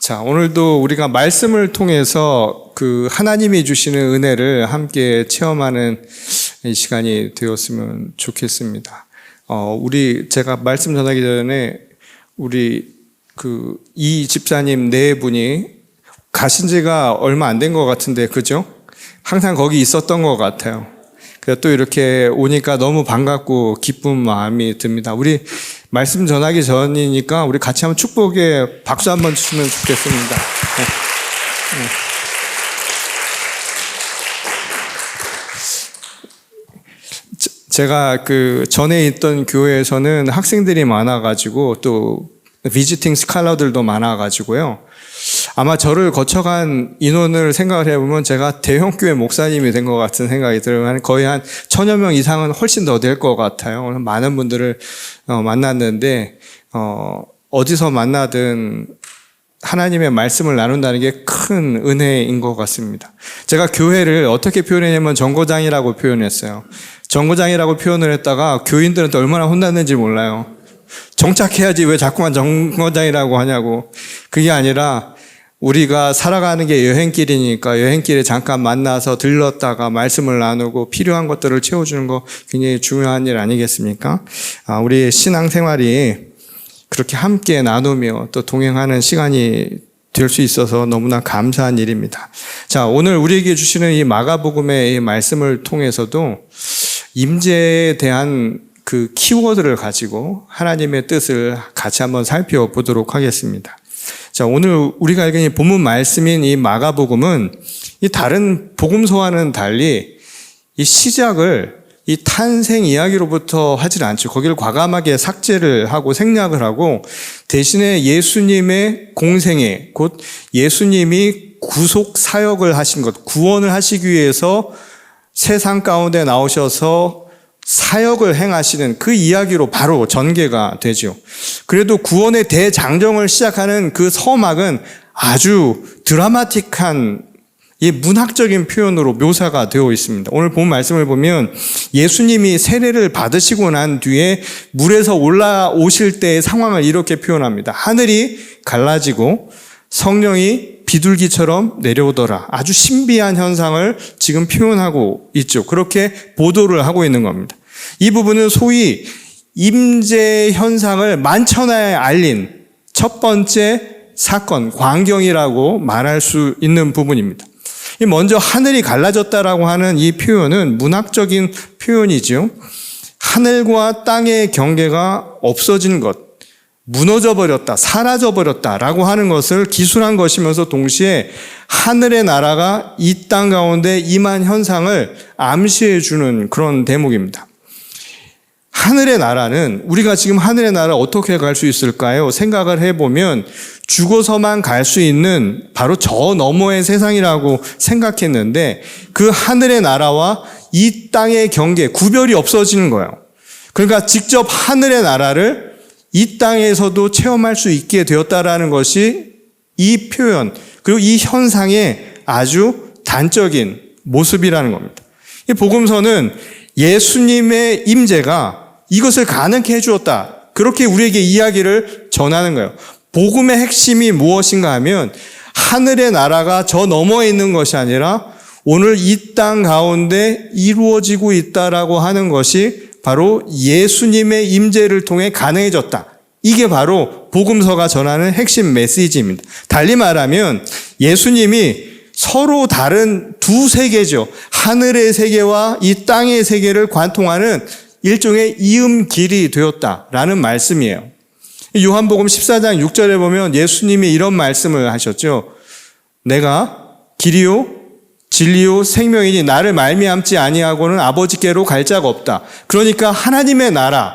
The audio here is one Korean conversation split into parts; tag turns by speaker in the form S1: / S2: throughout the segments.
S1: 자, 오늘도 우리가 말씀을 통해서 그 하나님이 주시는 은혜를 함께 체험하는 이 시간이 되었으면 좋겠습니다. 제가 말씀 전하기 전에 우리 이 집사님 네 분이 가신 지가 얼마 안 된 것 같은데, 그죠? 항상 거기 있었던 것 같아요. 그래서 또 이렇게 오니까 너무 반갑고 기쁜 마음이 듭니다. 우리 말씀 전하기 전이니까 우리 같이 한번 축복에 박수 한번 주시면 좋겠습니다. 제가 전에 있던 교회에서는 학생들이 많아가지고 또 비지팅 스칼러들도 많아가지고요. 아마 저를 거쳐간 인원을 생각을 해보면 제가 대형교회 목사님이 된 것 같은 생각이 들어요. 거의 한 1000여 명 이상은 훨씬 더 될 것 같아요. 많은 분들을 만났는데 어디서 만나든 하나님의 말씀을 나눈다는 게 큰 은혜인 것 같습니다. 제가 교회를 어떻게 표현했냐면 정거장이라고 표현했어요. 정거장이라고 표현을 했다가 교인들한테 얼마나 혼났는지 몰라요. 정착해야지 왜 자꾸만 정거장이라고 하냐고. 그게 아니라 우리가 살아가는 게 여행길이니까 여행길에 잠깐 만나서 들렀다가 말씀을 나누고 필요한 것들을 채워주는 거 굉장히 중요한 일 아니겠습니까? 우리 신앙생활이 그렇게 함께 나누며 또 동행하는 시간이 될 수 있어서 너무나 감사한 일입니다. 자, 오늘 우리에게 주시는 이 마가복음의 이 말씀을 통해서도 임재에 대한 그 키워드를 가지고 하나님의 뜻을 같이 한번 살펴보도록 하겠습니다. 자, 오늘 우리가 읽은 이 본문 말씀인 이 마가복음은 이 다른 복음서와는 달리 이 시작을 이 탄생 이야기로부터 하질 않죠. 거기를 과감하게 삭제를 하고 생략을 하고 대신에 예수님의 공생애, 곧 예수님이 구속 사역을 하신 것, 구원을 하시기 위해서 세상 가운데 나오셔서 사역을 행하시는 그 이야기로 바로 전개가 되죠. 그래도 구원의 대장정을 시작하는 그 서막은 아주 드라마틱한 이 문학적인 표현으로 묘사가 되어 있습니다. 오늘 본 말씀을 보면 예수님이 세례를 받으시고 난 뒤에 물에서 올라오실 때의 상황을 이렇게 표현합니다. 하늘이 갈라지고 성령이 비둘기처럼 내려오더라. 아주 신비한 현상을 지금 표현하고 있죠. 그렇게 보도를 하고 있는 겁니다. 이 부분은 소위 임재 현상을 만천하에 알린 첫 번째 사건, 광경이라고 말할 수 있는 부분입니다. 먼저 하늘이 갈라졌다라고 하는 이 표현은 문학적인 표현이죠. 하늘과 땅의 경계가 없어진 것, 무너져 버렸다, 사라져 버렸다라고 하는 것을 기술한 것이면서 동시에 하늘의 나라가 이 땅 가운데 임한 현상을 암시해 주는 그런 대목입니다. 하늘의 나라는 우리가 지금 하늘의 나라 어떻게 갈 수 있을까요? 생각을 해보면 죽어서만 갈 수 있는 바로 저 너머의 세상이라고 생각했는데 그 하늘의 나라와 이 땅의 경계, 구별이 없어지는 거예요. 그러니까 직접 하늘의 나라를 이 땅에서도 체험할 수 있게 되었다라는 것이 이 표현, 그리고 이 현상의 아주 단적인 모습이라는 겁니다. 이 복음서는 예수님의 임재가 이것을 가능케 해주었다. 그렇게 우리에게 이야기를 전하는 거예요. 복음의 핵심이 무엇인가 하면 하늘의 나라가 저 너머에 있는 것이 아니라 오늘 이 땅 가운데 이루어지고 있다라고 하는 것이 바로 예수님의 임재를 통해 가능해졌다. 이게 바로 복음서가 전하는 핵심 메시지입니다. 달리 말하면 예수님이 서로 다른 두 세계죠. 하늘의 세계와 이 땅의 세계를 관통하는 일종의 이음길이 되었다라는 말씀이에요. 요한복음 14장 6절에 보면 예수님이 이런 말씀을 하셨죠. 내가 길이요 진리요 생명이니 나를 말미암지 아니하고는 아버지께로 갈 자가 없다. 그러니까 하나님의 나라,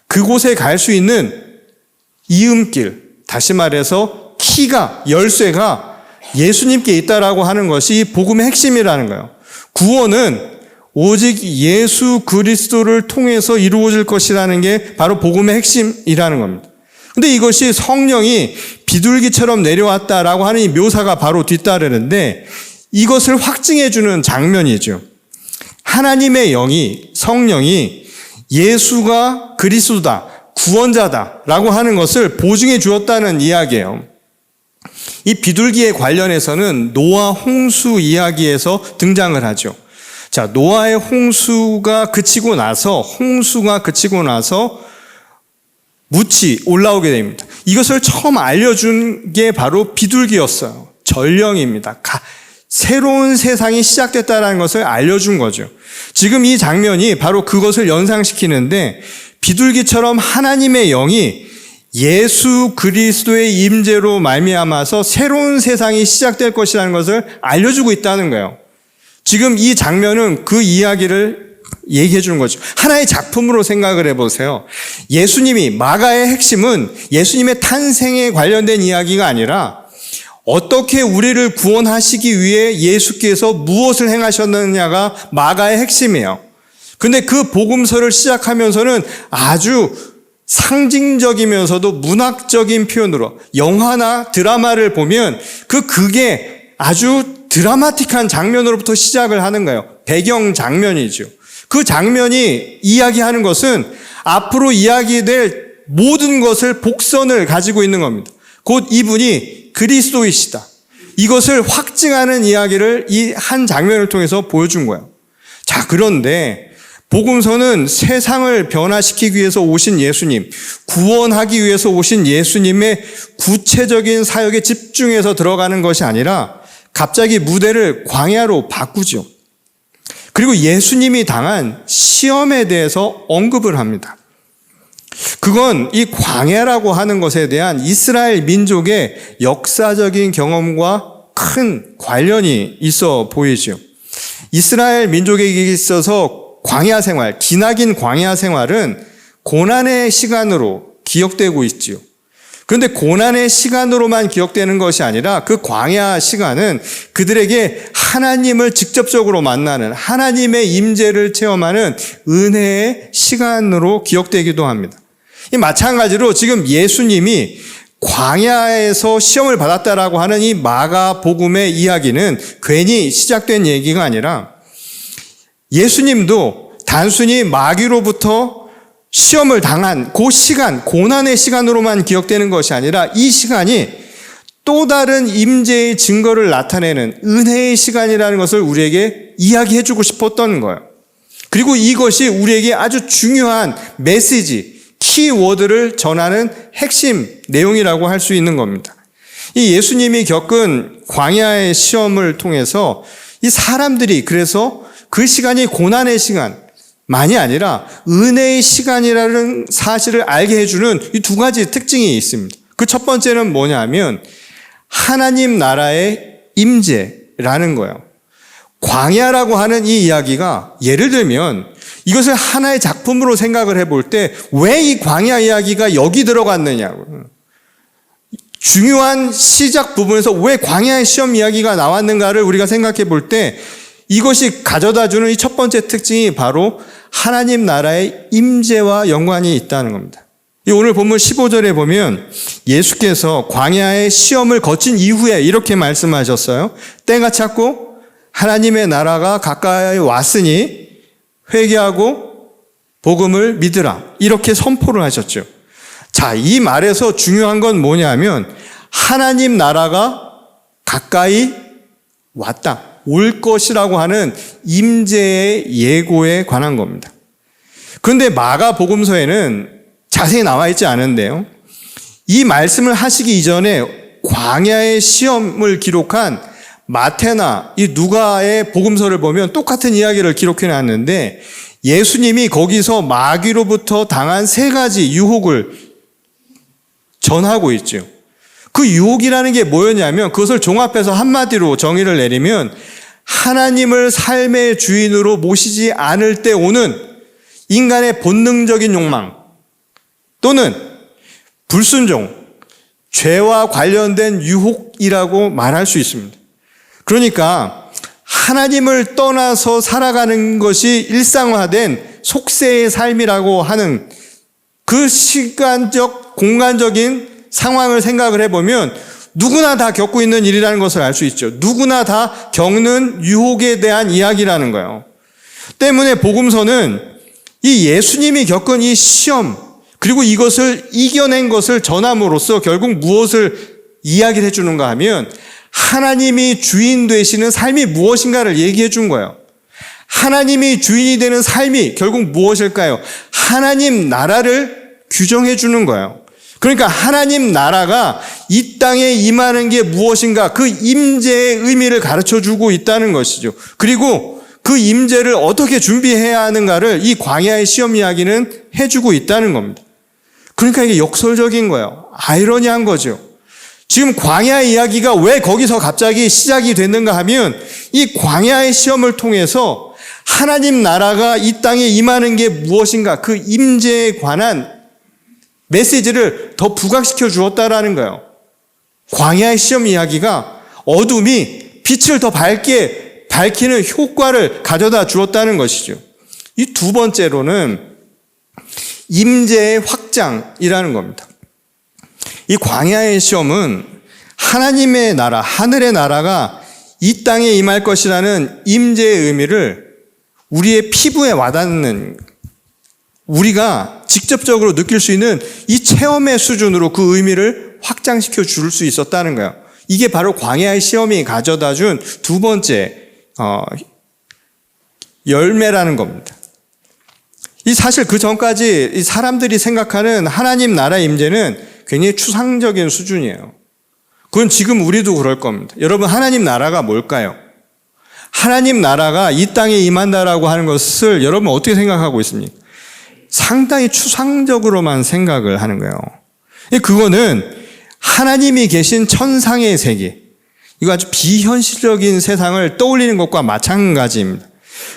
S1: 그곳에 갈 수 있는 이음길, 다시 말해서 키가, 열쇠가 예수님께 있다라고 하는 것이 복음의 핵심이라는 거예요. 구원은 오직 예수 그리스도를 통해서 이루어질 것이라는 게 바로 복음의 핵심이라는 겁니다. 근데 이것이 성령이 비둘기처럼 내려왔다라고 하는 이 묘사가 바로 뒤따르는데 이것을 확증해 주는 장면이죠. 하나님의 영이, 성령이 예수가 그리스도다, 구원자다라고 하는 것을 보증해 주었다는 이야기예요. 이 비둘기에 관련해서는 노아 홍수 이야기에서 등장을 하죠. 자, 노아의 홍수가 그치고 나서 묻이 올라오게 됩니다. 이것을 처음 알려준 게 바로 비둘기였어요. 전령입니다. 새로운 세상이 시작됐다는 것을 알려준 거죠. 지금 이 장면이 바로 그것을 연상시키는데, 비둘기처럼 하나님의 영이 예수 그리스도의 임재로 말미암아서 새로운 세상이 시작될 것이라는 것을 알려주고 있다는 거예요. 지금 이 장면은 그 이야기를 얘기해 주는 거죠. 하나의 작품으로 생각을 해보세요. 예수님이, 마가의 핵심은 예수님의 탄생에 관련된 이야기가 아니라 어떻게 우리를 구원하시기 위해 예수께서 무엇을 행하셨느냐가 마가의 핵심이에요. 근데 그 복음서를 시작하면서는 아주 상징적이면서도 문학적인 표현으로, 영화나 드라마를 보면 그게 아주 드라마틱한 장면으로부터 시작을 하는 거예요. 배경 장면이죠. 그 장면이 이야기하는 것은 앞으로 이야기될 모든 것을 복선을 가지고 있는 겁니다. 곧 이분이 그리스도이시다. 이것을 확증하는 이야기를 이 한 장면을 통해서 보여준 거예요. 자, 그런데 복음서는 세상을 변화시키기 위해서 오신 예수님, 구원하기 위해서 오신 예수님의 구체적인 사역에 집중해서 들어가는 것이 아니라 갑자기 무대를 광야로 바꾸죠. 그리고 예수님이 당한 시험에 대해서 언급을 합니다. 그건 이 광야라고 하는 것에 대한 이스라엘 민족의 역사적인 경험과 큰 관련이 있어 보이죠. 이스라엘 민족에게 있어서 광야 생활, 기나긴 광야 생활은 고난의 시간으로 기억되고 있지요. 그런데 고난의 시간으로만 기억되는 것이 아니라 그 광야 시간은 그들에게 하나님을 직접적으로 만나는, 하나님의 임재를 체험하는 은혜의 시간으로 기억되기도 합니다. 이 마찬가지로 지금 예수님이 광야에서 시험을 받았다라고 하는 이 마가복음의 이야기는 괜히 시작된 얘기가 아니라 예수님도 단순히 마귀로부터 시험을 당한 그 시간, 고난의 시간으로만 기억되는 것이 아니라 이 시간이 또 다른 임재의 증거를 나타내는 은혜의 시간이라는 것을 우리에게 이야기해주고 싶었던 거예요. 그리고 이것이 우리에게 아주 중요한 메시지, 키워드를 전하는 핵심 내용이라고 할 수 있는 겁니다. 이 예수님이 겪은 광야의 시험을 통해서 이 사람들이 그래서 그 시간이 고난의 시간만이 아니라 은혜의 시간이라는 사실을 알게 해주는 이 두 가지 특징이 있습니다. 그 첫 번째는 뭐냐면 하나님 나라의 임재라는 거예요. 광야라고 하는 이 이야기가 예를 들면 이것을 하나의 작품으로 생각을 해볼 때 왜 이 광야 이야기가 여기 들어갔느냐고. 중요한 시작 부분에서 왜 광야의 시험 이야기가 나왔는가를 우리가 생각해 볼 때 이것이 가져다주는 이 첫 번째 특징이 바로 하나님 나라의 임재와 연관이 있다는 겁니다. 오늘 본문 15절에 보면 예수께서 광야의 시험을 거친 이후에 이렇게 말씀하셨어요. 때가 찼고 하나님의 나라가 가까이 왔으니 회개하고 복음을 믿으라. 이렇게 선포를 하셨죠. 자, 이 말에서 중요한 건 뭐냐면 하나님 나라가 가까이 왔다. 올 것이라고 하는 임재의 예고에 관한 겁니다. 그런데 마가복음서에는 자세히 나와 있지 않은데요. 이 말씀을 하시기 이전에 광야의 시험을 기록한 마태나 이 누가의 복음서를 보면 똑같은 이야기를 기록해 놨는데 예수님이 거기서 마귀로부터 당한 세 가지 유혹을 전하고 있죠. 그 유혹이라는 게 뭐였냐면 그것을 종합해서 한마디로 정의를 내리면 하나님을 삶의 주인으로 모시지 않을 때 오는 인간의 본능적인 욕망 또는 불순종, 죄와 관련된 유혹이라고 말할 수 있습니다. 그러니까 하나님을 떠나서 살아가는 것이 일상화된 속세의 삶이라고 하는 그 시간적, 공간적인 상황을 생각을 해보면 누구나 다 겪고 있는 일이라는 것을 알 수 있죠. 누구나 다 겪는 유혹에 대한 이야기라는 거예요. 때문에 복음서는 이 예수님이 겪은 이 시험 그리고 이것을 이겨낸 것을 전함으로써 결국 무엇을 이야기를 해주는가 하면 하나님이 주인 되시는 삶이 무엇인가를 얘기해 준 거예요. 하나님이 주인이 되는 삶이 결국 무엇일까요? 하나님 나라를 규정해 주는 거예요. 그러니까 하나님 나라가 이 땅에 임하는 게 무엇인가 그 임재의 의미를 가르쳐 주고 있다는 것이죠. 그리고 그 임재를 어떻게 준비해야 하는가를 이 광야의 시험 이야기는 해주고 있다는 겁니다. 그러니까 이게 역설적인 거예요. 아이러니한 거죠. 지금 광야의 이야기가 왜 거기서 갑자기 시작이 됐는가 하면 이 광야의 시험을 통해서 하나님 나라가 이 땅에 임하는 게 무엇인가 그 임재에 관한 메시지를 더 부각시켜 주었다라는 거예요. 광야의 시험 이야기가 어둠이 빛을 더 밝히는 효과를 가져다 주었다는 것이죠. 이 두 번째로는 임재의 확장이라는 겁니다. 이 광야의 시험은 하나님의 나라, 하늘의 나라가 이 땅에 임할 것이라는 임재의 의미를 우리의 피부에 와닿는, 우리가 직접적으로 느낄 수 있는 이 체험의 수준으로 그 의미를 확장시켜 줄 수 있었다는 거예요. 이게 바로 광야의 시험이 가져다 준 두 번째 열매라는 겁니다. 이 사실 그 전까지 이 사람들이 생각하는 하나님 나라의 임재는 굉장히 추상적인 수준이에요. 그건 지금 우리도 그럴 겁니다. 여러분, 하나님 나라가 뭘까요? 하나님 나라가 이 땅에 임한다라고 하는 것을 여러분 어떻게 생각하고 있습니까? 상당히 추상적으로만 생각을 하는 거예요. 그거는 하나님이 계신 천상의 세계, 이거 아주 비현실적인 세상을 떠올리는 것과 마찬가지입니다.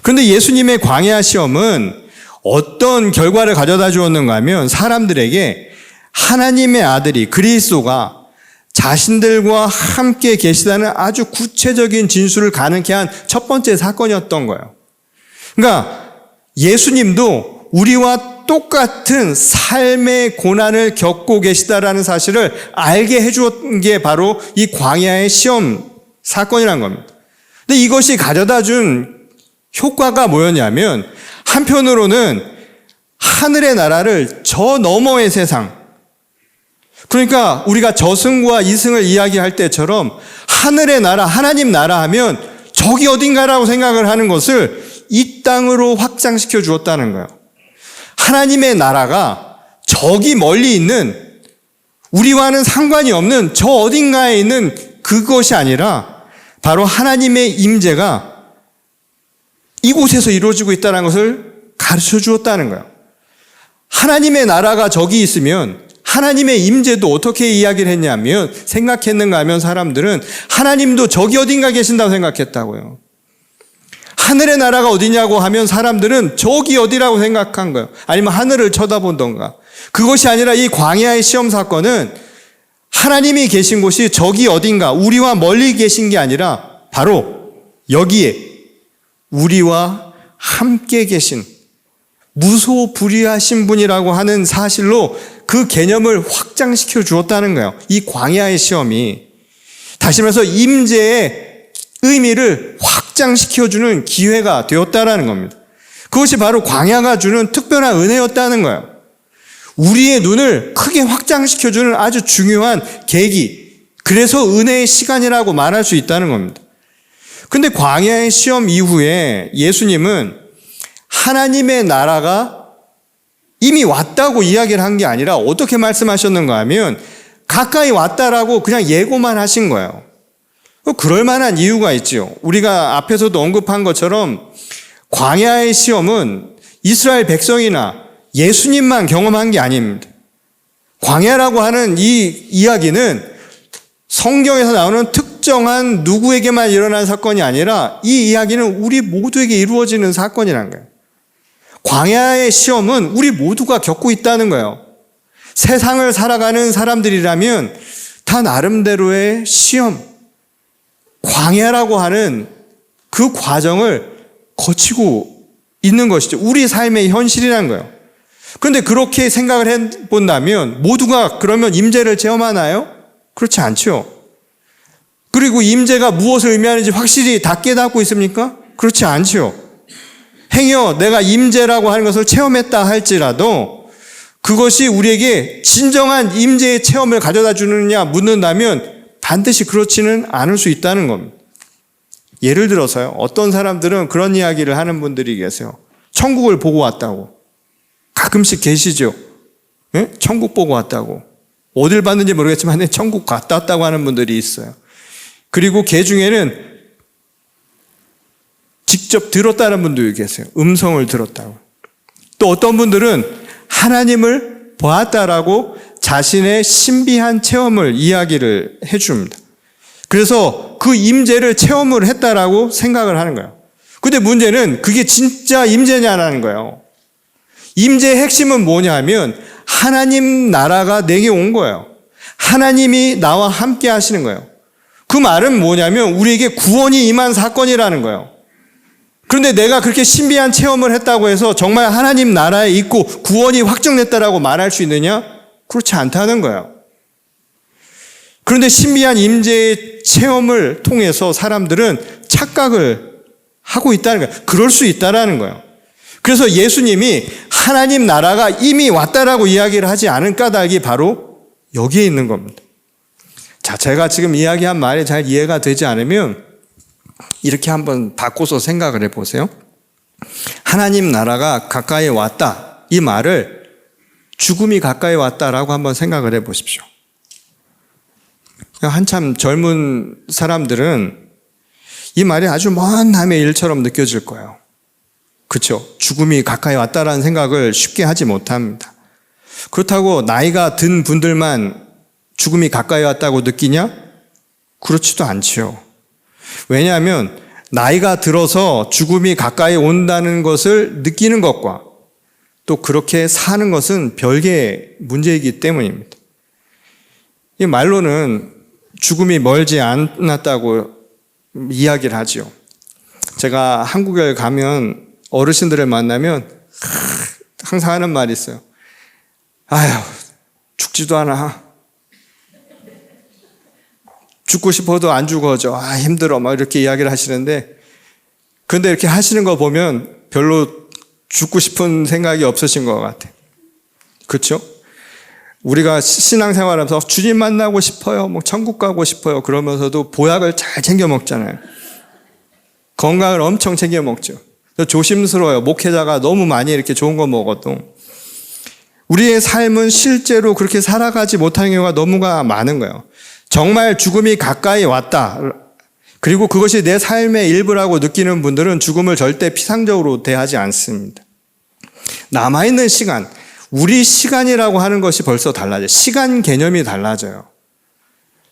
S1: 그런데 예수님의 광야 시험은 어떤 결과를 가져다 주었는가 하면 사람들에게 하나님의 아들이 그리스도가 자신들과 함께 계시다는 아주 구체적인 진술을 가능케 한 첫 번째 사건이었던 거예요. 그러니까 예수님도 우리와 똑같은 삶의 고난을 겪고 계시다라는 사실을 알게 해주었던 게 바로 이 광야의 시험 사건이라는 겁니다. 근데 이것이 가져다 준 효과가 뭐였냐면 한편으로는 하늘의 나라를 저 너머의 세상, 그러니까 우리가 저승과 이승을 이야기할 때처럼 하늘의 나라, 하나님 나라 하면 저기 어딘가라고 생각을 하는 것을 이 땅으로 확장시켜 주었다는 거예요. 하나님의 나라가 저기 멀리 있는, 우리와는 상관이 없는 저 어딘가에 있는 그것이 아니라 바로 하나님의 임재가 이곳에서 이루어지고 있다는 것을 가르쳐 주었다는 거예요. 하나님의 나라가 저기 있으면 하나님의 임재도 어떻게 이야기를 했냐면, 생각했는가 하면 사람들은 하나님도 저기 어딘가 계신다고 생각했다고요. 하늘의 나라가 어디냐고 하면 사람들은 저기 어디라고 생각한 거예요. 아니면 하늘을 쳐다본던가. 그것이 아니라 이 광야의 시험 사건은 하나님이 계신 곳이 저기 어딘가, 우리와 멀리 계신 게 아니라 바로 여기에 우리와 함께 계신 무소불위하신 분이라고 하는 사실로 그 개념을 확장시켜 주었다는 거예요. 이 광야의 시험이. 다시 말해서 임재의 의미를 확장시켜주는 기회가 되었다라는 겁니다. 그것이 바로 광야가 주는 특별한 은혜였다는 거예요. 우리의 눈을 크게 확장시켜주는 아주 중요한 계기, 그래서 은혜의 시간이라고 말할 수 있다는 겁니다. 근데 광야의 시험 이후에 예수님은 하나님의 나라가 이미 왔다고 이야기를 한 게 아니라 어떻게 말씀하셨는가 하면 가까이 왔다라고 그냥 예고만 하신 거예요. 그럴 만한 이유가 있죠. 우리가 앞에서도 언급한 것처럼 광야의 시험은 이스라엘 백성이나 예수님만 경험한 게 아닙니다. 광야라고 하는 이 이야기는 성경에서 나오는 특정한 누구에게만 일어난 사건이 아니라 이 이야기는 우리 모두에게 이루어지는 사건이라는 거예요. 광야의 시험은 우리 모두가 겪고 있다는 거예요. 세상을 살아가는 사람들이라면 다 나름대로의 시험, 광야라고 하는 그 과정을 거치고 있는 것이죠. 우리 삶의 현실이라는 거예요. 그런데 그렇게 생각을 해본다면 모두가 그러면 임재를 체험하나요? 그렇지 않죠. 그리고 임재가 무엇을 의미하는지 확실히 다 깨닫고 있습니까? 그렇지 않죠. 행여 내가 임재라고 하는 것을 체험했다 할지라도 그것이 우리에게 진정한 임재의 체험을 가져다 주느냐 묻는다면 반드시 그렇지는 않을 수 있다는 겁니다. 예를 들어서요. 어떤 사람들은 그런 이야기를 하는 분들이 계세요. 천국을 보고 왔다고. 가끔씩 계시죠. 예? 천국 보고 왔다고. 어딜 봤는지 모르겠지만 천국 갔다 왔다고 하는 분들이 있어요. 그리고 개 중에는 직접 들었다는 분들이 계세요. 음성을 들었다고. 또 어떤 분들은 하나님을 보았다라고 자신의 신비한 체험을 이야기를 해줍니다. 그래서 그 임재를 체험을 했다라고 생각을 하는 거예요. 근데 문제는 그게 진짜 임재냐라는 거예요. 임재의 핵심은 뭐냐면 하나님 나라가 내게 온 거예요. 하나님이 나와 함께 하시는 거예요. 그 말은 뭐냐면 우리에게 구원이 임한 사건이라는 거예요. 그런데 내가 그렇게 신비한 체험을 했다고 해서 정말 하나님 나라에 있고 구원이 확정됐다라고 말할 수 있느냐? 그렇지 않다는 거예요. 그런데 신비한 임재의 체험을 통해서 사람들은 착각을 하고 있다는 거예요. 그럴 수 있다라는 거예요. 그래서 예수님이 하나님 나라가 이미 왔다라고 이야기를 하지 않은 까닭이 바로 여기에 있는 겁니다. 자, 제가 지금 이야기한 말이 잘 이해가 되지 않으면 이렇게 한번 바꿔서 생각을 해보세요. 하나님 나라가 가까이 왔다. 이 말을 죽음이 가까이 왔다라고 한번 생각을 해보십시오. 한참 젊은 사람들은 이 말이 아주 먼 남의 일처럼 느껴질 거예요. 그렇죠? 죽음이 가까이 왔다라는 생각을 쉽게 하지 못합니다. 그렇다고 나이가 든 분들만 죽음이 가까이 왔다고 느끼냐? 그렇지도 않지요. 왜냐하면 나이가 들어서 죽음이 가까이 온다는 것을 느끼는 것과 또 그렇게 사는 것은 별개의 문제이기 때문입니다. 이 말로는 죽음이 멀지 않았다고 이야기를 하죠. 제가 한국에 가면 어르신들을 만나면 항상 하는 말이 있어요. 아휴, 죽지도 않아. 죽고 싶어도 안 죽어져. 아, 힘들어. 막 이렇게 이야기를 하시는데, 근데 이렇게 하시는 거 보면 별로 죽고 싶은 생각이 없으신 것 같아요. 그렇죠? 우리가 신앙생활하면서 주님 만나고 싶어요. 뭐 천국 가고 싶어요. 그러면서도 보약을 잘 챙겨 먹잖아요. 건강을 엄청 챙겨 먹죠. 조심스러워요. 목회자가 너무 많이 이렇게 좋은 거 먹어도. 우리의 삶은 실제로 그렇게 살아가지 못하는 경우가 너무가 많은 거예요. 정말 죽음이 가까이 왔다. 그리고 그것이 내 삶의 일부라고 느끼는 분들은 죽음을 절대 피상적으로 대하지 않습니다. 남아있는 시간, 우리 시간이라고 하는 것이 벌써 달라져요. 시간 개념이 달라져요.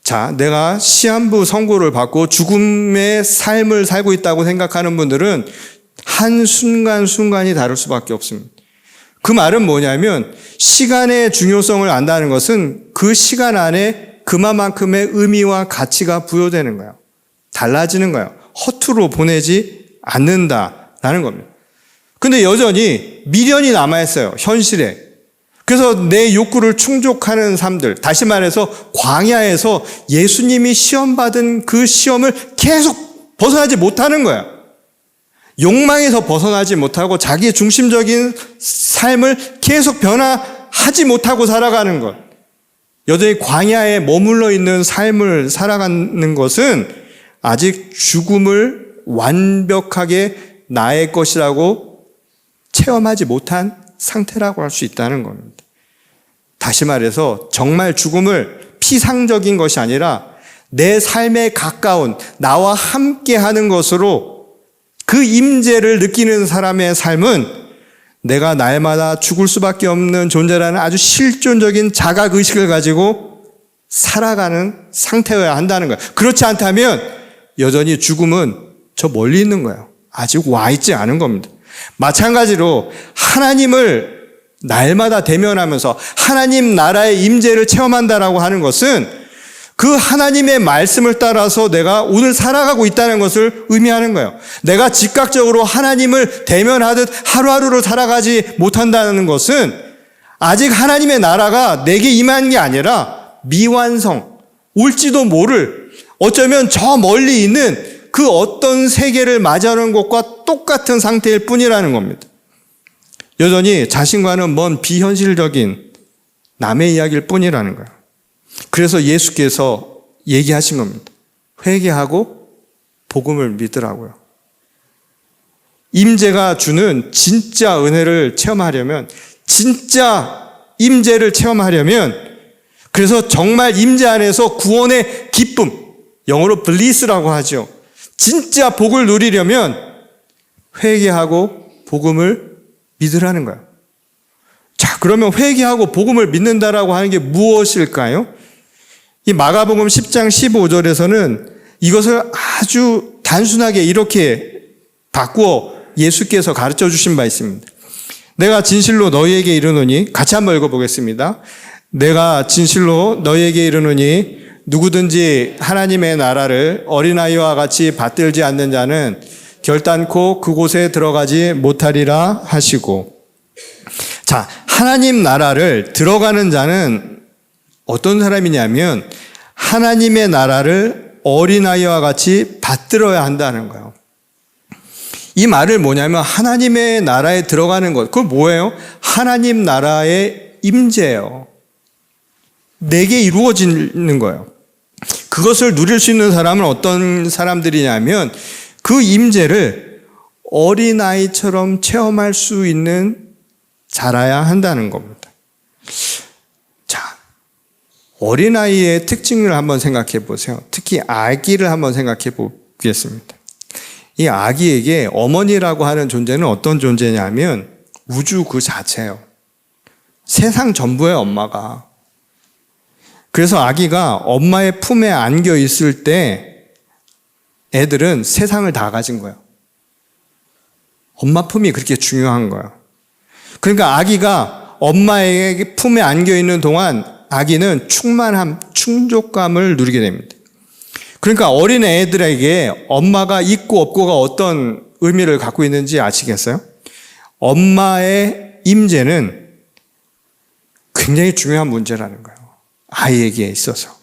S1: 자, 내가 시한부 선고를 받고 죽음의 삶을 살고 있다고 생각하는 분들은 한순간순간이 다를 수밖에 없습니다. 그 말은 뭐냐면 시간의 중요성을 안다는 것은 그 시간 안에 그만큼의 의미와 가치가 부여되는 거예요. 달라지는 거예요. 허투루 보내지 않는다라는 겁니다. 근데 여전히 미련이 남아있어요. 현실에. 그래서 내 욕구를 충족하는 삶들, 다시 말해서 광야에서 예수님이 시험받은 그 시험을 계속 벗어나지 못하는 거예요. 욕망에서 벗어나지 못하고 자기 중심적인 삶을 계속 변화하지 못하고 살아가는 것. 여전히 광야에 머물러 있는 삶을 살아가는 것은 아직 죽음을 완벽하게 나의 것이라고 체험하지 못한 상태라고 할 수 있다는 겁니다. 다시 말해서 정말 죽음을 피상적인 것이 아니라 내 삶에 가까운 나와 함께하는 것으로 그 임재를 느끼는 사람의 삶은 내가 날마다 죽을 수밖에 없는 존재라는 아주 실존적인 자각의식을 가지고 살아가는 상태여야 한다는 거예요. 그렇지 않다면 여전히 죽음은 저 멀리 있는 거예요. 아직 와 있지 않은 겁니다. 마찬가지로 하나님을 날마다 대면하면서 하나님 나라의 임재를 체험한다라고 하는 것은 그 하나님의 말씀을 따라서 내가 오늘 살아가고 있다는 것을 의미하는 거예요. 내가 즉각적으로 하나님을 대면하듯 하루하루를 살아가지 못한다는 것은 아직 하나님의 나라가 내게 임한 게 아니라 미완성, 올지도 모를, 어쩌면 저 멀리 있는 그 어떤 세계를 맞이하는 것과 똑같은 상태일 뿐이라는 겁니다. 여전히 자신과는 먼 비현실적인 남의 이야기일 뿐이라는 거예요. 그래서 예수께서 얘기하신 겁니다. 회개하고 복음을 믿으라고요. 임재가 주는 진짜 은혜를 체험하려면, 진짜 임재를 체험하려면, 그래서 정말 임재 안에서 구원의 기쁨, 영어로 블리스라고 하죠. 진짜 복을 누리려면 회개하고 복음을 믿으라는 거예요. 자, 그러면 회개하고 복음을 믿는다라고 하는 게 무엇일까요? 이 마가복음 10장 15절에서는 이것을 아주 단순하게 이렇게 바꾸어 예수께서 가르쳐 주신 바 있습니다. 내가 진실로 너희에게 이르노니, 같이 한번 읽어보겠습니다. 내가 진실로 너희에게 이르노니 누구든지 하나님의 나라를 어린아이와 같이 받들지 않는 자는 결단코 그곳에 들어가지 못하리라 하시고, 자, 하나님 나라를 들어가는 자는 어떤 사람이냐면 하나님의 나라를 어린아이와 같이 받들어야 한다는 거예요. 이 말을 뭐냐면 하나님의 나라에 들어가는 것, 그건 뭐예요? 하나님 나라의 임재예요. 내게 이루어지는 거예요. 그것을 누릴 수 있는 사람은 어떤 사람들이냐면 그 임재를 어린아이처럼 체험할 수 있는 자라야 한다는 겁니다. 자, 어린아이의 특징을 한번 생각해 보세요. 특히 아기를 한번 생각해 보겠습니다. 이 아기에게 어머니라고 하는 존재는 어떤 존재냐면 우주 그 자체예요. 세상 전부의 엄마가. 그래서 아기가 엄마의 품에 안겨 있을 때 애들은 세상을 다 가진 거예요. 엄마 품이 그렇게 중요한 거예요. 그러니까 아기가 엄마의 품에 안겨 있는 동안 아기는 충만함, 충족감을 누리게 됩니다. 그러니까 어린 애들에게 엄마가 있고 없고가 어떤 의미를 갖고 있는지 아시겠어요? 엄마의 임재는 굉장히 중요한 문제라는 거예요. 아이에게 있어서.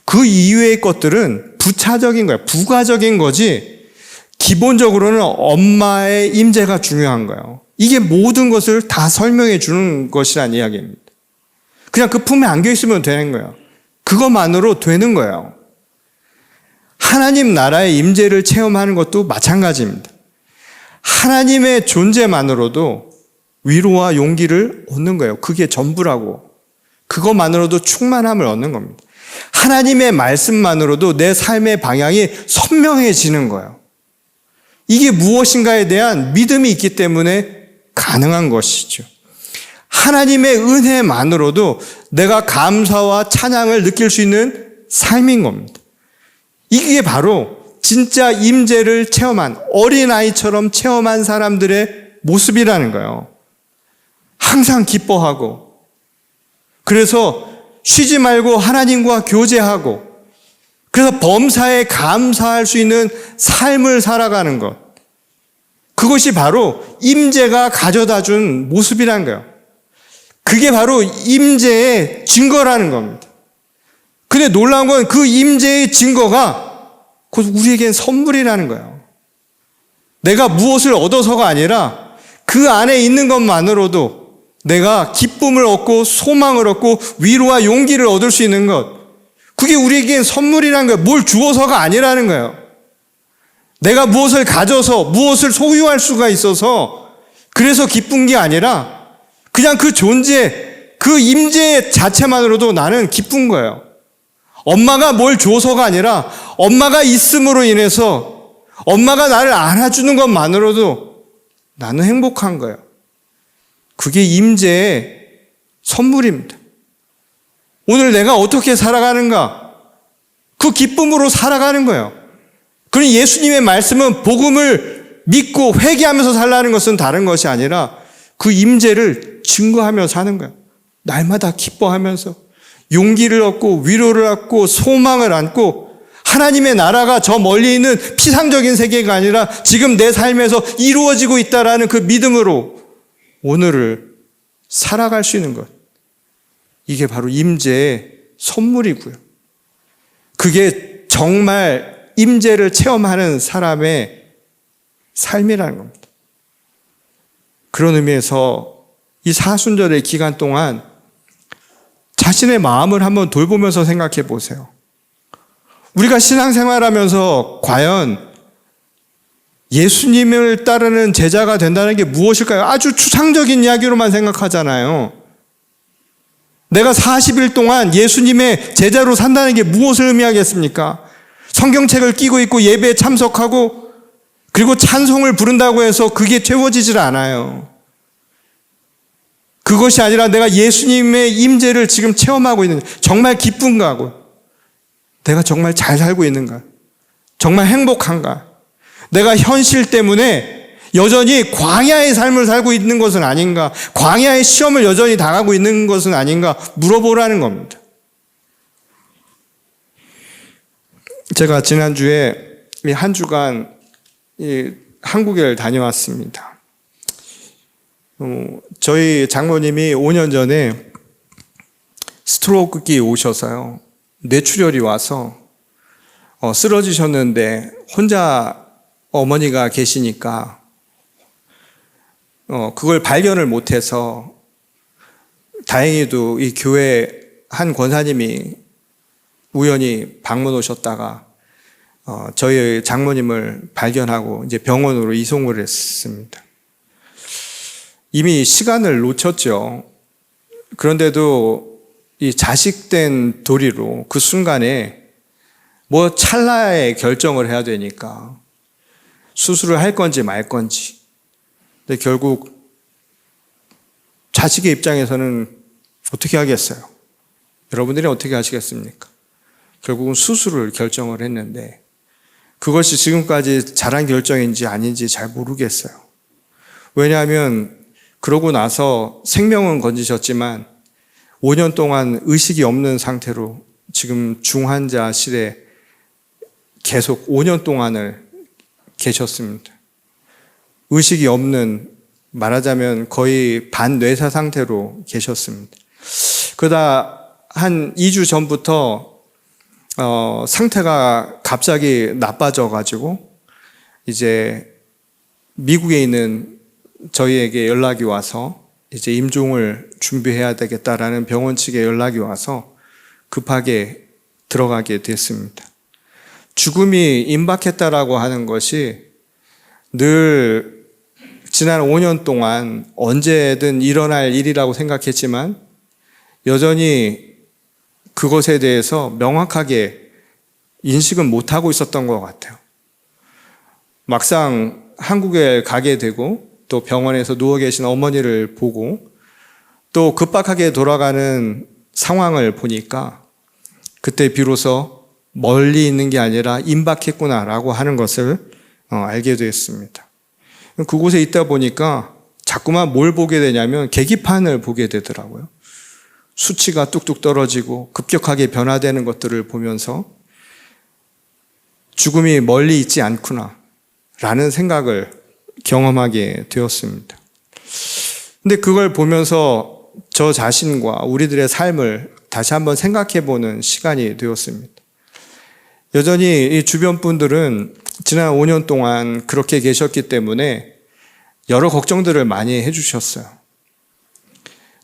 S1: 그 이외의 것들은 부차적인 거예요. 부가적인 거지 기본적으로는 엄마의 임재가 중요한 거예요. 이게 모든 것을 다 설명해 주는 것이란 이야기입니다. 그냥 그 품에 안겨 있으면 되는 거예요. 그것만으로 되는 거예요. 하나님 나라의 임재를 체험하는 것도 마찬가지입니다. 하나님의 존재만으로도 위로와 용기를 얻는 거예요. 그게 전부라고. 그것만으로도 충만함을 얻는 겁니다. 하나님의 말씀만으로도 내 삶의 방향이 선명해지는 거예요. 이게 무엇인가에 대한 믿음이 있기 때문에 가능한 것이죠. 하나님의 은혜만으로도 내가 감사와 찬양을 느낄 수 있는 삶인 겁니다. 이게 바로 진짜 임재를 체험한, 어린아이처럼 체험한 사람들의 모습이라는 거예요. 항상 기뻐하고, 그래서 쉬지 말고 하나님과 교제하고, 그래서 범사에 감사할 수 있는 삶을 살아가는 것. 그것이 바로 임재가 가져다 준 모습이라는 거예요. 그게 바로 임재의 증거라는 겁니다. 근데 놀라운 건 그 임재의 증거가 곧 우리에겐 선물이라는 거예요. 내가 무엇을 얻어서가 아니라 그 안에 있는 것만으로도 내가 기쁨을 얻고 소망을 얻고 위로와 용기를 얻을 수 있는 것, 그게 우리에겐 선물이라는 거예요. 뭘 주어서가 아니라는 거예요. 내가 무엇을 가져서 무엇을 소유할 수가 있어서 그래서 기쁜 게 아니라 그냥 그 존재, 그 임재 자체만으로도 나는 기쁜 거예요. 엄마가 뭘 줘서가 아니라 엄마가 있음으로 인해서 엄마가 나를 안아주는 것만으로도 나는 행복한 거예요. 그게 임재의 선물입니다. 오늘 내가 어떻게 살아가는가? 그 기쁨으로 살아가는 거예요. 그러니 예수님의 말씀은 복음을 믿고 회개하면서 살라는 것은 다른 것이 아니라 그 임재를 증거하며 사는 거예요. 날마다 기뻐하면서 용기를 얻고 위로를 얻고 소망을 안고 하나님의 나라가 저 멀리 있는 피상적인 세계가 아니라 지금 내 삶에서 이루어지고 있다라는 그 믿음으로 오늘을 살아갈 수 있는 것. 이게 바로 임재의 선물이고요. 그게 정말 임재를 체험하는 사람의 삶이라는 겁니다. 그런 의미에서 이 사순절의 기간 동안 자신의 마음을 한번 돌보면서 생각해 보세요. 우리가 신앙생활하면서 과연 예수님을 따르는 제자가 된다는 게 무엇일까요? 아주 추상적인 이야기로만 생각하잖아요. 내가 40일 동안 예수님의 제자로 산다는 게 무엇을 의미하겠습니까? 성경책을 끼고 있고 예배에 참석하고 그리고 찬송을 부른다고 해서 그게 채워지질 않아요. 그것이 아니라 내가 예수님의 임재를 지금 체험하고 있는, 정말 기쁜가 하고, 내가 정말 잘 살고 있는가, 정말 행복한가, 내가 현실 때문에 여전히 광야의 삶을 살고 있는 것은 아닌가, 광야의 시험을 여전히 당하고 있는 것은 아닌가 물어보라는 겁니다. 제가 지난주에 한 주간 한국에 다녀왔습니다. 저희 장모님이 5년 전에 스트로크기 오셔서요, 뇌출혈이 와서 쓰러지셨는데 혼자 어머니가 계시니까 그걸 발견을 못해서 다행히도 이 교회 한 권사님이 우연히 방문 오셨다가 저희 장모님을 발견하고 이제 병원으로 이송을 했습니다. 이미 시간을 놓쳤죠. 그런데도 이 자식된 도리로 그 순간에 뭐 찰나의 결정을 해야 되니까 수술을 할 건지 말 건지. 근데 결국 자식의 입장에서는 어떻게 하겠어요? 여러분들이 어떻게 하시겠습니까? 결국은 수술을 결정을 했는데 그것이 지금까지 잘한 결정인지 아닌지 잘 모르겠어요. 왜냐하면 그러고 나서 생명은 건지셨지만 5년 동안 의식이 없는 상태로 지금 중환자실에 계속 5년 동안을 계셨습니다. 의식이 없는, 말하자면 거의 반뇌사 상태로 계셨습니다. 그러다 한 2주 전부터 상태가 갑자기 나빠져가지고 이제 미국에 있는 저희에게 연락이 와서 이제 임종을 준비해야 되겠다라는 병원 측에 연락이 와서 급하게 들어가게 됐습니다. 죽음이 임박했다라고 하는 것이 늘 지난 5년 동안 언제든 일어날 일이라고 생각했지만 여전히 그것에 대해서 명확하게 인식은 못하고 있었던 것 같아요. 막상 한국에 가게 되고 또 병원에서 누워 계신 어머니를 보고 또 급박하게 돌아가는 상황을 보니까 그때 비로소 멀리 있는 게 아니라 임박했구나라고 하는 것을 알게 되었습니다. 그곳에 있다 보니까 자꾸만 뭘 보게 되냐면 계기판을 보게 되더라고요. 수치가 뚝뚝 떨어지고 급격하게 변화되는 것들을 보면서 죽음이 멀리 있지 않구나 라는 생각을 경험하게 되었습니다. 근데 그걸 보면서 저 자신과 우리들의 삶을 다시 한번 생각해 보는 시간이 되었습니다. 여전히 이 주변 분들은 지난 5년 동안 그렇게 계셨기 때문에 여러 걱정들을 많이 해주셨어요.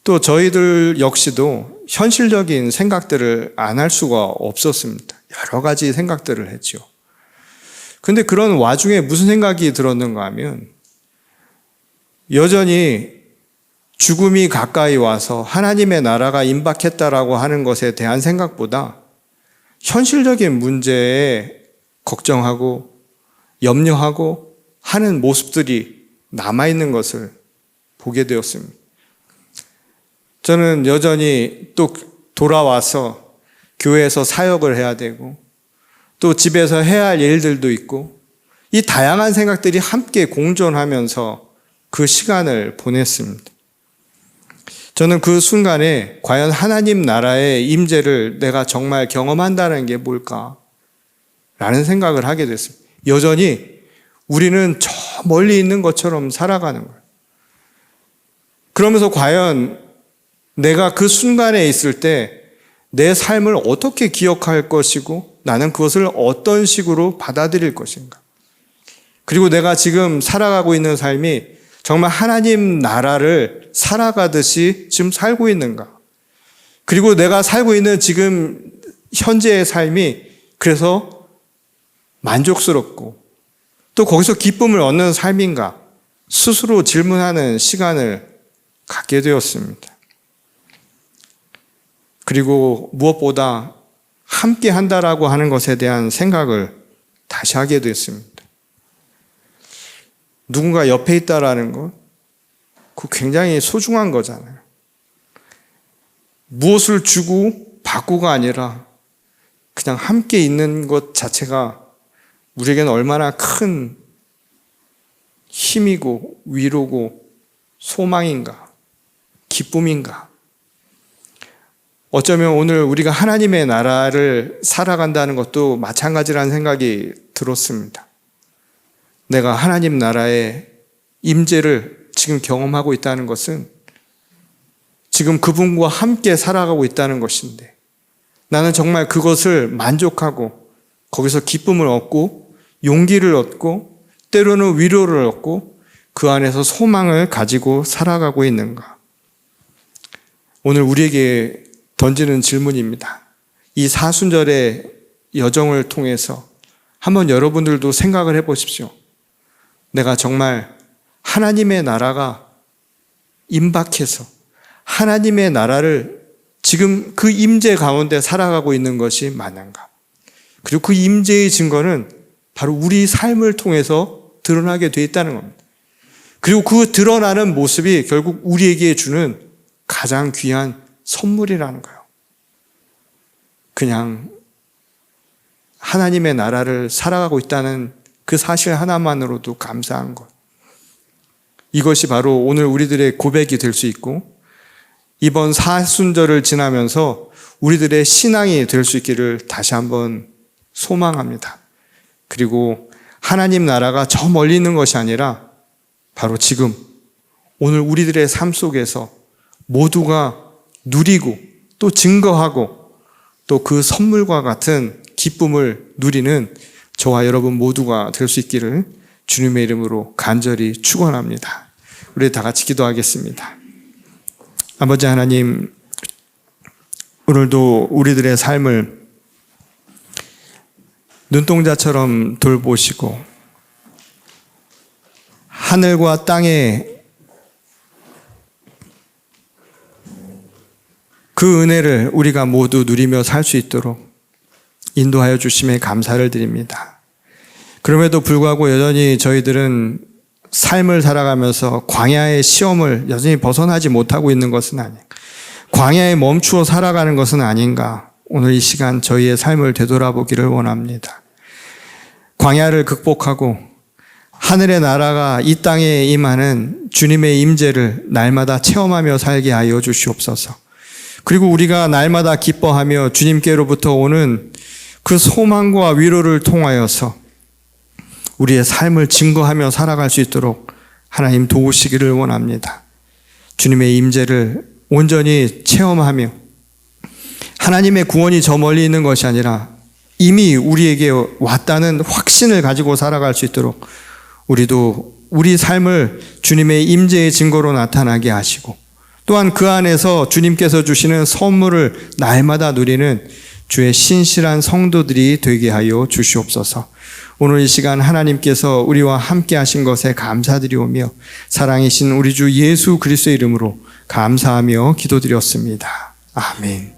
S1: 또 저희들 역시도 현실적인 생각들을 안 할 수가 없었습니다. 여러 가지 생각들을 했죠. 근데 그런 와중에 무슨 생각이 들었는가 하면 여전히 죽음이 가까이 와서 하나님의 나라가 임박했다라고 하는 것에 대한 생각보다 현실적인 문제에 걱정하고 염려하고 하는 모습들이 남아있는 것을 보게 되었습니다. 저는 여전히 또 돌아와서 교회에서 사역을 해야 되고 또 집에서 해야 할 일들도 있고 이 다양한 생각들이 함께 공존하면서 그 시간을 보냈습니다. 저는 그 순간에 과연 하나님 나라의 임재를 내가 정말 경험한다는 게 뭘까? 라는 생각을 하게 됐습니다. 여전히 우리는 저 멀리 있는 것처럼 살아가는 거예요. 그러면서 과연 내가 그 순간에 있을 때 내 삶을 어떻게 기억할 것이고 나는 그것을 어떤 식으로 받아들일 것인가? 그리고 내가 지금 살아가고 있는 삶이 정말 하나님 나라를 살아가듯이 지금 살고 있는가? 그리고 내가 살고 있는 지금 현재의 삶이 그래서 만족스럽고 또 거기서 기쁨을 얻는 삶인가 스스로 질문하는 시간을 갖게 되었습니다. 그리고 무엇보다 함께 한다라고 하는 것에 대한 생각을 다시 하게 됐습니다. 누군가 옆에 있다라는 것, 그거 굉장히 소중한 거잖아요. 무엇을 주고 받고가 아니라 그냥 함께 있는 것 자체가 우리에게는 얼마나 큰 힘이고 위로고 소망인가, 기쁨인가. 어쩌면 오늘 우리가 하나님의 나라를 살아간다는 것도 마찬가지라는 생각이 들었습니다. 내가 하나님 나라의 임재를 지금 경험하고 있다는 것은 지금 그분과 함께 살아가고 있다는 것인데 나는 정말 그것을 만족하고 거기서 기쁨을 얻고 용기를 얻고 때로는 위로를 얻고 그 안에서 소망을 가지고 살아가고 있는가? 오늘 우리에게 던지는 질문입니다. 이 사순절의 여정을 통해서 한번 여러분들도 생각을 해보십시오. 내가 정말 하나님의 나라가 임박해서 하나님의 나라를 지금 그 임재 가운데 살아가고 있는 것이 맞는가? 그리고 그 임재의 증거는 바로 우리 삶을 통해서 드러나게 돼 있다는 겁니다. 그리고 그 드러나는 모습이 결국 우리에게 주는 가장 귀한 선물이라는 거예요. 그냥 하나님의 나라를 살아가고 있다는 그 사실 하나만으로도 감사한 것. 이것이 바로 오늘 우리들의 고백이 될 수 있고 이번 사순절을 지나면서 우리들의 신앙이 될 수 있기를 다시 한번 소망합니다. 그리고 하나님 나라가 저 멀리 있는 것이 아니라 바로 지금 오늘 우리들의 삶 속에서 모두가 누리고 또 증거하고 또 그 선물과 같은 기쁨을 누리는 저와 여러분 모두가 될 수 있기를 주님의 이름으로 간절히 축원합니다. 우리 다 같이 기도하겠습니다. 아버지 하나님, 오늘도 우리들의 삶을 눈동자처럼 돌보시고 하늘과 땅에 그 은혜를 우리가 모두 누리며 살 수 있도록 인도하여 주심에 감사를 드립니다. 그럼에도 불구하고 여전히 저희들은 삶을 살아가면서 광야의 시험을 여전히 벗어나지 못하고 있는 것은 아닌가. 광야에 멈추어 살아가는 것은 아닌가. 오늘 이 시간 저희의 삶을 되돌아보기를 원합니다. 광야를 극복하고 하늘의 나라가 이 땅에 임하는 주님의 임재를 날마다 체험하며 살게 하여 주시옵소서. 그리고 우리가 날마다 기뻐하며 주님께로부터 오는 그 소망과 위로를 통하여서 우리의 삶을 증거하며 살아갈 수 있도록 하나님 도우시기를 원합니다. 주님의 임재를 온전히 체험하며 하나님의 구원이 저 멀리 있는 것이 아니라 이미 우리에게 왔다는 확신을 가지고 살아갈 수 있도록 우리도 우리 삶을 주님의 임재의 증거로 나타나게 하시고 또한 그 안에서 주님께서 주시는 선물을 날마다 누리는 주의 신실한 성도들이 되게 하여 주시옵소서. 오늘 이 시간 하나님께서 우리와 함께 하신 것에 감사드리오며 사랑이신 우리 주 예수 그리스도의 이름으로 감사하며 기도드렸습니다. 아멘.